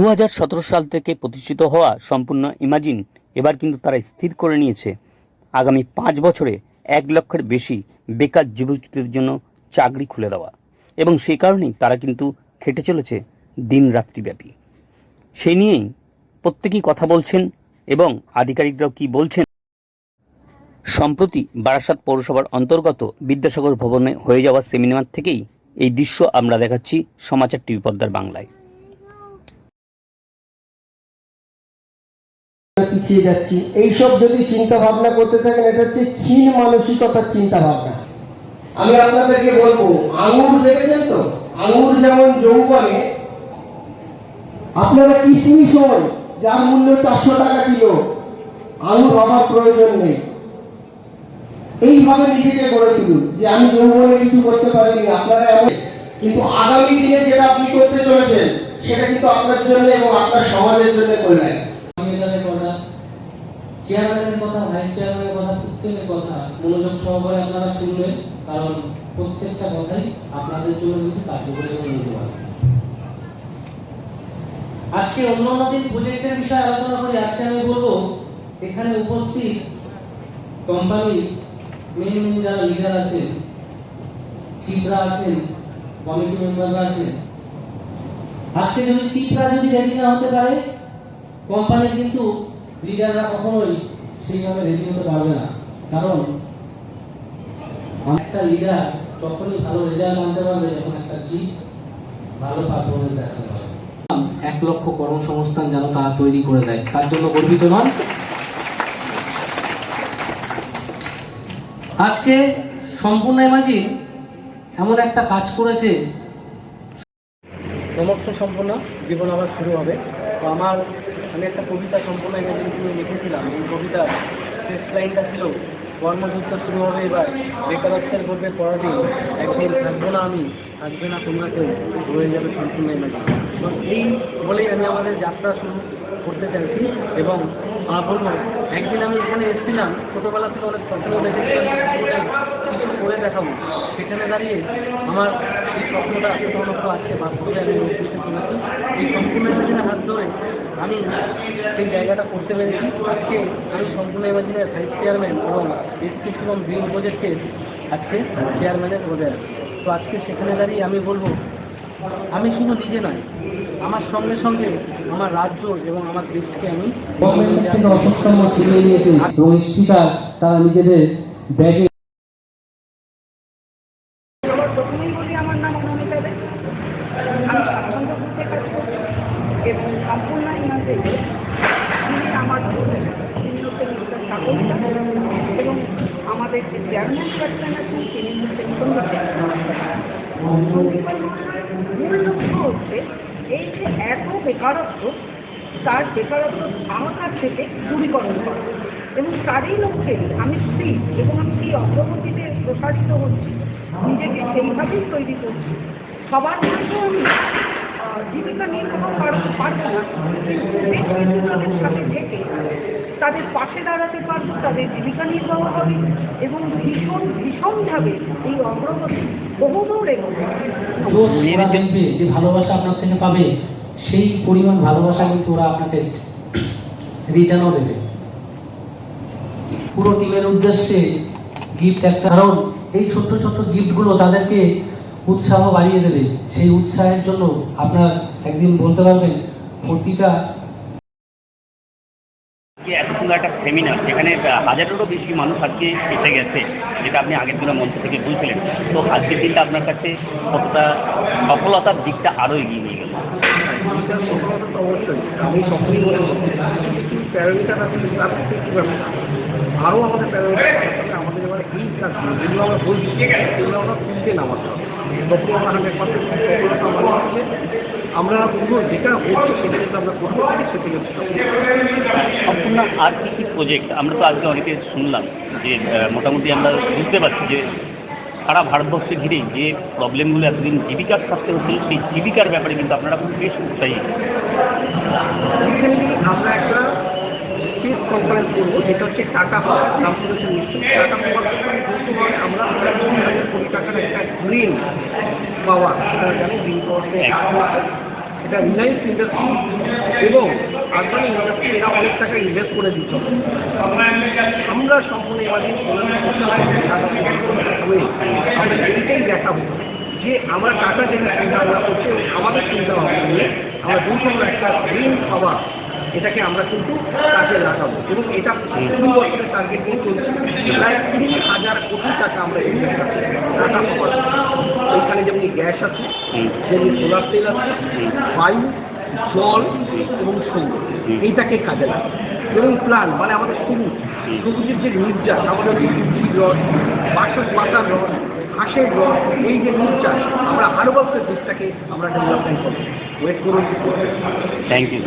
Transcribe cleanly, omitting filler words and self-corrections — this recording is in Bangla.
2017 সাল থেকে প্রতিষ্ঠিত হওয়া সম্পূর্ণ ইমাজিন এবার কিন্তু তারা স্থির করে নিয়েছে আগামী 5 বছরে 1 লক্ষের বেশি বেকার যুবকদের জন্য চাকরি খুলে দেওয়া, এবং সেই কারণেই তারা কিন্তু খেটে চলেছে দিন রাত্রিব্যাপী। সেই নিয়েই প্রত্যেকেই কথা বলছেন এবং আধিকারিকরাও কি বলছেন। সম্প্রতি বারাসাত পৌরসভার অন্তর্গত বিদ্যাসাগর ভবনে হয়ে যাওয়া সেমিনার থেকেই এই দৃশ্য আমরা দেখাচ্ছি সমাচার টিভি পদ্মার বাংলায়। পিছিয়ে যাচ্ছি, এইসব যদি চিন্তা ভাবনা করতে থাকেন, এটা হচ্ছে ক্ষীণ মানসিকতার চিন্তা ভাবনা। আমি আপনাদেরকে বলবো, আঙুর দেখেছেন তো, আঙুর যেমন যৌবনে, আপনারা কিশমিশ হন যার মূল্য 400 টাকা কিলো, আঙুর হওয়ার প্রয়োজন নেই। এইভাবে নিজেকে গড়ে তুলুন যে আমি যৌবনে কিছু করতে পারিনি, আপনারা এমন, কিন্তু আগামী দিনে যেটা আপনি করতে চলেছেন সেটা কিন্তু আপনার জন্য এবং আপনার সমাজের জন্য কল্যাণ। চেয়ারম্যানের কথা, ভাইস চেয়ারম্যানের কথা, প্রত্যেকের কথা মনোযোগ সহকারে আপনারা শুনবেন, কারণ প্রত্যেকটা কথাই আপনাদের জন্য কিন্তু কার্যকরী এবং মূল্যবান। আজকে অন্যান্য দিন প্রজেক্টের বিষয়ে আলোচনা করি, আজকে আমি বলবো এখানে উপস্থিত কোম্পানির মেন যারা লিডার আছেন, চিফরা আছেন, কমিটি মেম্বাররা আছেন। আজকে যদি চিফরা যদি রেডি না হতে পারে, কোম্পানির কিন্তু লিডাররা কখনোই সেইভাবে রেডি হতে পারবে না। কারণ একটা লিডার তখনই ভালো রেজাল্ট আনতে পারবে যখন একটা চিফ ভালো পারফরমেন্স দেখাতে পারবে। 1 লক্ষ কর্মসংস্থান যেন তারা তৈরি করে দেয়, তার জন্য গর্বিত নন। আজকে সম্পূর্ণ ইমাজিন এমন একটা কাজ করেছে, সমর্থ সম্পন্ন জীবন আবার শুরু হবে। তো আমি একটা কবিতা সম্পূর্ণ ইমাজিন লিখেছিলাম। এই কবিতার শেষ লাইনটা ছিল, কর্মযুদ্ধ শুরু হবে এবার, বেকারত্বের গর্বে পরাধীন, একদিন থাকবো না আমি, থাকবে না তোমরা কেউ, রয়ে যাবে সম্পূর্ণ ইমাজিন। তো এই বলেই আমি আমাদের যাত্রা শুরু করতে চাইছি। এবং বলবো, একদিন আমি এখানে এসেছিলাম, ছোটোবেলা থেকে অনেক স্বপ্ন দেখেছিলাম কিছু করে দেখাবো। সেখানে দাঁড়িয়ে আমার এই স্বপ্নটা সাধারণত আজকে বাস্তবে আমি রূপ দিতে চলেছি। এই সম্পূর্ণ ইমাজিনের হাত ধরে আমি সেই জায়গাটা করতে পেরেছি। আজকে আমি সম্পূর্ণ ইমাজিনের ভাইস চেয়ারম্যান এবং এসপি এবং গ্রিন প্রজেক্টের আজকে চেয়ারম্যানের পদে আছি। তো আজকে সেখানে দাঁড়িয়ে আমি বলবো, আমি শুধু নিজে নয়, আমার সঙ্গে সঙ্গে আমার রাজ্য এবং আমার দেশকে আমি তারা নিজেদের ব্যাগে। প্রথমেই বলি, আমার নাম অনামিকা দে, আমি স্বাচ্ছন্দ্য বুঝতে কাজ করছি এবং সম্পূর্ণ ইমাজিনে তিনি আমার তিনি হচ্ছেন মিস্টার সাগরিকা এবং আমাদের যে চেয়ারম্যান পার্সন আছেন তিনি হচ্ছেন সন্দীপ মহাশয়। মূল লক্ষ্য হচ্ছে এই যে এত বেকারত্ব, তার বেকারত্ব আমাকার থেকে দূরীকরণ করা, এবং তারই লক্ষ্যে আমি স্ত্রী এবং আমি সেই অগ্রগতিতে প্রসারিত হচ্ছি, নিজেকে সেইভাবেই তৈরি করছি। সবার মধ্যে আমি জীবিকা নির্বাহ পারবো না, কিন্তু তাদের সাথে থেকে তাদের পাশে দাঁড়াতে পারবো, তাদের জীবিকা নির্বাহ হবে এবং ভীষণভাবে এই অগ্রগতি বহুদূর এগোবে। যে ভালোবাসা আপনার থেকে পাবে, সেই পরিমাণ ভালোবাসা কিন্তু ওরা আপনাকে রিটার্নও দেবে। পুরো টিমের উদ্দেশ্যে গিফট একটা, কারণ এই ছোট্ট ছোট্ট গিফটগুলো তাদেরকে উৎসাহ বাড়িয়ে দেবে। সেই উৎসাহের জন্য আপনার একদিন বলতে পারবেন প্রতিটা এত সুন্দর একটা সেমিনার, যেখানে হাজারেরও বেশি মানুষ আজকে এসে গেছে, যেটা আপনি আগের দিনের মঞ্চ থেকে বুঝছিলেন। তো আজকের দিনটা আপনার কাছে কতটা সফলতার দিকটা আরও এগিয়ে নিয়ে গেল? সফলতা তো অবশ্যই, আমি সকলেই বলে প্যারামিটার আসলে আরও আমাদের প্যারামিটার আমাদের এবার এই কাজগুলো যেগুলো আমরা বলছি সেগুলো আমরা শুনতে নামাতে হবে। তখন আমরা সফলতা আমাদের আমরা বলবো যেটা হচ্ছে সেটা কিন্তু আমরা করতে পারি, সেটা সম্পূর্ণ আর কি কি প্রজেক্ট আমরা তো আজকে অনেকে শুনলাম যে মোটামুটি আমরা বুঝতে পারছি যে সারা ভারতবর্ষে ঘিরে যে প্রবলেমগুলো এতদিন জীবিকার স্বার্থে হচ্ছিল, সেই জীবিকার ব্যাপারে কিন্তু আপনারা বেশ উৎসাহী। আমরা একটা স্টেট কনফারেন্স করবো, যেটা হচ্ছে টাটা পাওয়ার টাটা পাওয়ার আমরা 1,000 কোটি টাকার একটা গ্রিন পাওয়ার, সেটা জানি গ্রিন পাওয়ার এটা রিলায়েন্স ইন্ডাস্ট্রি এবং আদানি ইন্ডাস্ট্রি এরা অনেক টাকা ইনভেস্ট করে দিত। আমরা সম্পূর্ণ এমার্জিং আমরা এটাই দেখাবো যে আমরা টাকা যেটা চিন্তা ভাবনা করছি আমাদের চিন্তা ভাবনা নিয়ে আমরা দুশো একটা ঋণ পাওয়া এটাকে আমরা কিন্তু কাজে লাগাবো এবং এটা 2 বছরের টার্গেট নিয়ে চলছে। প্রায় 30,000 কোটি টাকা আমরা টাকা পাবো। ওইখানে যেমনি গ্যাস আছে, যেমনি সোলার তেল আছে, বায়ু, জল এবং সৌর, এইটাকে কাজে লাগাবো এবং প্ল্যান মানে আমাদের সবুজের যে নির্যাস আমাদের রড, বাসক পাতার রড, হাঁসের রড, এই যে নির্যাস আমরা আরো বছরের দিকটাকে আমরা ডেভেলপমেন্ট করবো। ওয়েট করুন। Thank you.